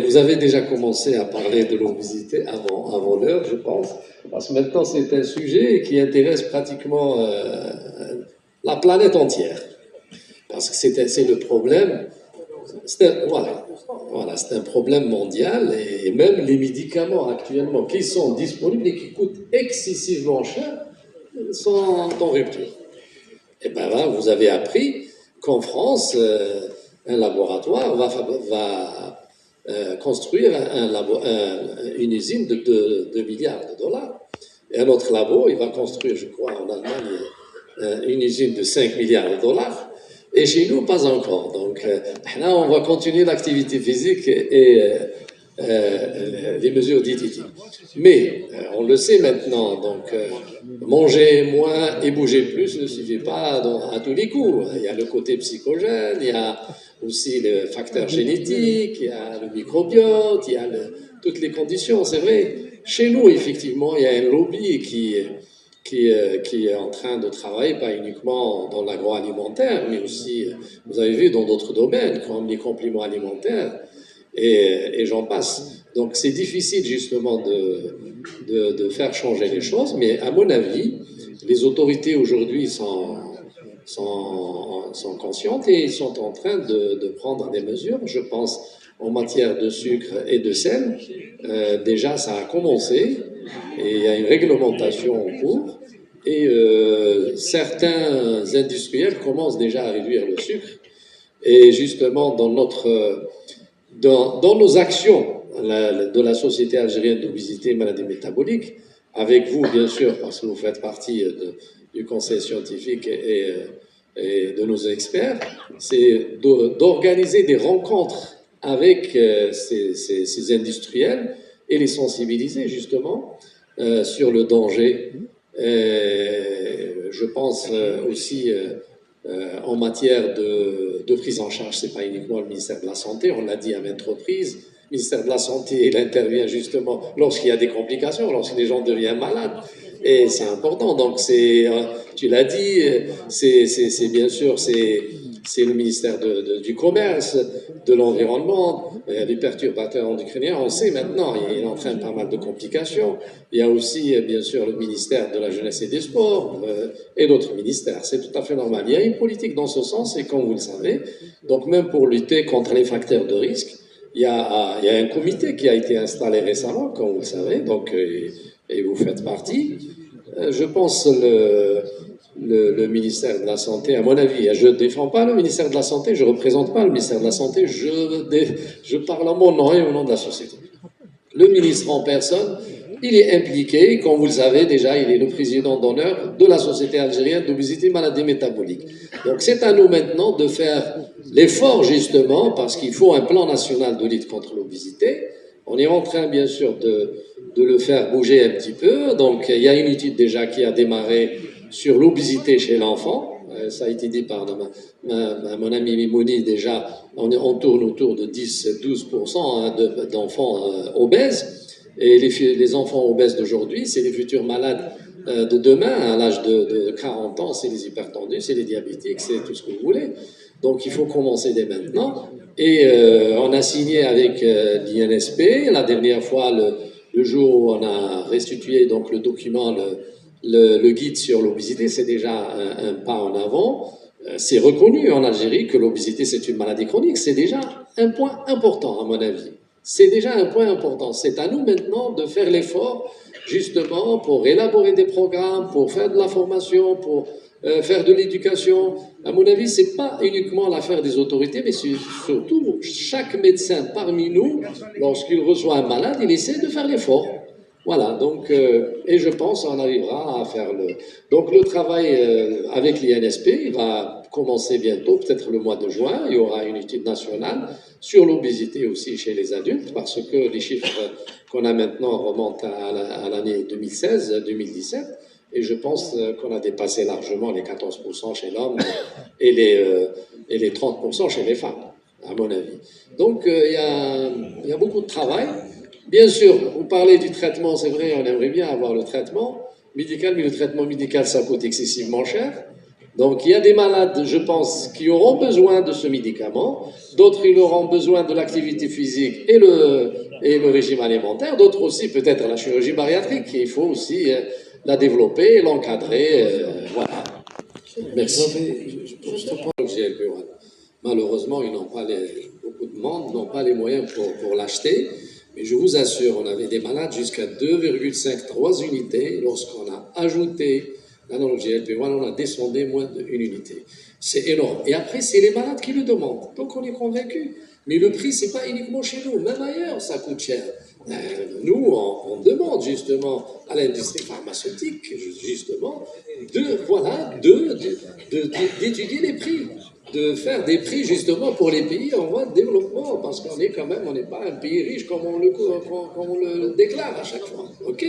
Vous avez déjà commencé à parler de l'obésité avant l'heure, je pense, parce que maintenant c'est un sujet qui intéresse pratiquement la planète entière, parce que c'est le problème, c'est un problème mondial et même les médicaments actuellement qui sont disponibles et qui coûtent excessivement cher sont en rupture. Et bien là, vous avez appris qu'en France, un laboratoire va construire une usine de 2 milliards de dollars. Et un autre labo, il va construire, je crois, en Allemagne, une usine de 5 milliards de dollars. Et chez nous, pas encore. Donc, là, on va continuer l'activité physique et les mesures diététiques. Mais, on le sait maintenant, donc, manger moins et bouger plus ne suffit pas à tous les coups. Il y a le côté psychogène, il y a aussi le facteur génétique, il y a le microbiote, il y a toutes les conditions. C'est vrai, chez nous, effectivement, il y a un lobby qui est en train de travailler, pas uniquement dans l'agroalimentaire, mais aussi, vous avez vu, dans d'autres domaines, comme les compléments alimentaires, et j'en passe. Donc c'est difficile justement de faire changer les choses, mais à mon avis, les autorités aujourd'hui sont conscientes et ils sont en train de prendre des mesures. Je pense en matière de sucre et de sel, déjà ça a commencé et il y a une réglementation en cours et certains industriels commencent déjà à réduire le sucre et justement dans nos actions de la Société algérienne d'obésité et maladies métaboliques, avec vous bien sûr parce que vous faites partie du conseil scientifique et de nos experts, c'est d'organiser des rencontres avec ces industriels et les sensibiliser justement sur le danger. Je pense aussi en matière de prise en charge, c'est pas uniquement le ministère de la Santé, on l'a dit à maintes reprises, le ministère de la Santé, il intervient justement lorsqu'il y a des complications, lorsque les gens deviennent malades. Et c'est important. Donc, tu l'as dit, c'est bien sûr, c'est le ministère du Commerce, de l'Environnement, des perturbateurs endocriniens. On sait maintenant, il entraîne pas mal de complications. Il y a aussi, bien sûr, le ministère de la Jeunesse et des Sports et d'autres ministères. C'est tout à fait normal. Il y a une politique dans ce sens, et comme vous le savez, donc même pour lutter contre les facteurs de risque, il y a un comité qui a été installé récemment, comme vous le savez, donc, et vous faites partie. Je pense le ministère de la Santé, à mon avis, je ne défends pas le ministère de la Santé, je ne représente pas le ministère de la Santé, je parle en mon nom et au nom de la société. Le ministre en personne, il est impliqué, comme vous le savez déjà, il est le président d'honneur de la Société algérienne d'obésité et maladies métaboliques. Donc c'est à nous maintenant de faire l'effort justement, parce qu'il faut un plan national de lutte contre l'obésité. On est en train bien sûr de le faire bouger un petit peu. Donc il y a une étude déjà qui a démarré sur l'obésité chez l'enfant. Ça a été dit par mon ami Mimouni déjà, on tourne autour de 10-12% d'enfants obèses. Et les enfants obèses d'aujourd'hui, c'est les futurs malades de demain, à l'âge de 40 ans, c'est les hypertendus, c'est les diabétiques, c'est tout ce que vous voulez. Donc il faut commencer dès maintenant. Et on a signé avec l'INSP, la dernière fois, le jour où on a restitué donc, le document, le guide sur l'obésité, c'est déjà un pas en avant. C'est reconnu en Algérie que l'obésité, c'est une maladie chronique. C'est déjà un point important, à mon avis. C'est déjà un point important. C'est à nous maintenant de faire l'effort, justement, pour élaborer des programmes, pour faire de la formation, pour faire de l'éducation. À mon avis, c'est pas uniquement l'affaire des autorités, mais c'est surtout chaque médecin parmi nous, lorsqu'il reçoit un malade, il essaie de faire l'effort. Voilà, donc, et je pense qu'on arrivera à faire Donc le travail avec l'INSP, il va commencer bientôt, peut-être le mois de juin, il y aura une étude nationale sur l'obésité aussi chez les adultes, parce que les chiffres qu'on a maintenant remontent à l'année 2016-2017, et je pense qu'on a dépassé largement les 14% chez l'homme et les 30% chez les femmes, à mon avis. Donc il y a beaucoup de travail. Bien sûr, vous parlez du traitement, c'est vrai, on aimerait bien avoir le traitement médical, mais le traitement médical, ça coûte excessivement cher. Donc il y a des malades, je pense, qui auront besoin de ce médicament, d'autres ils auront besoin de l'activité physique et le régime alimentaire, d'autres aussi peut-être la chirurgie bariatrique, il faut aussi la développer, l'encadrer, voilà. Merci. Le GLP-1. Malheureusement, beaucoup de monde n'ont pas les moyens pour l'acheter. Mais je vous assure, on avait des malades jusqu'à 2,53 unités. Lorsqu'on a ajouté l'analogue GLP-1, on a descendu moins d'une unité. C'est énorme. Et après, c'est les malades qui le demandent. Donc, on est convaincu. Mais le prix, c'est pas uniquement chez nous. Même ailleurs, ça coûte cher. Nous, on demande justement à l'industrie pharmaceutique, justement, d'étudier les prix, de faire des prix justement pour les pays en voie de développement, parce qu'on est quand même, on n'est pas un pays riche comme on le déclare à chaque fois. OK?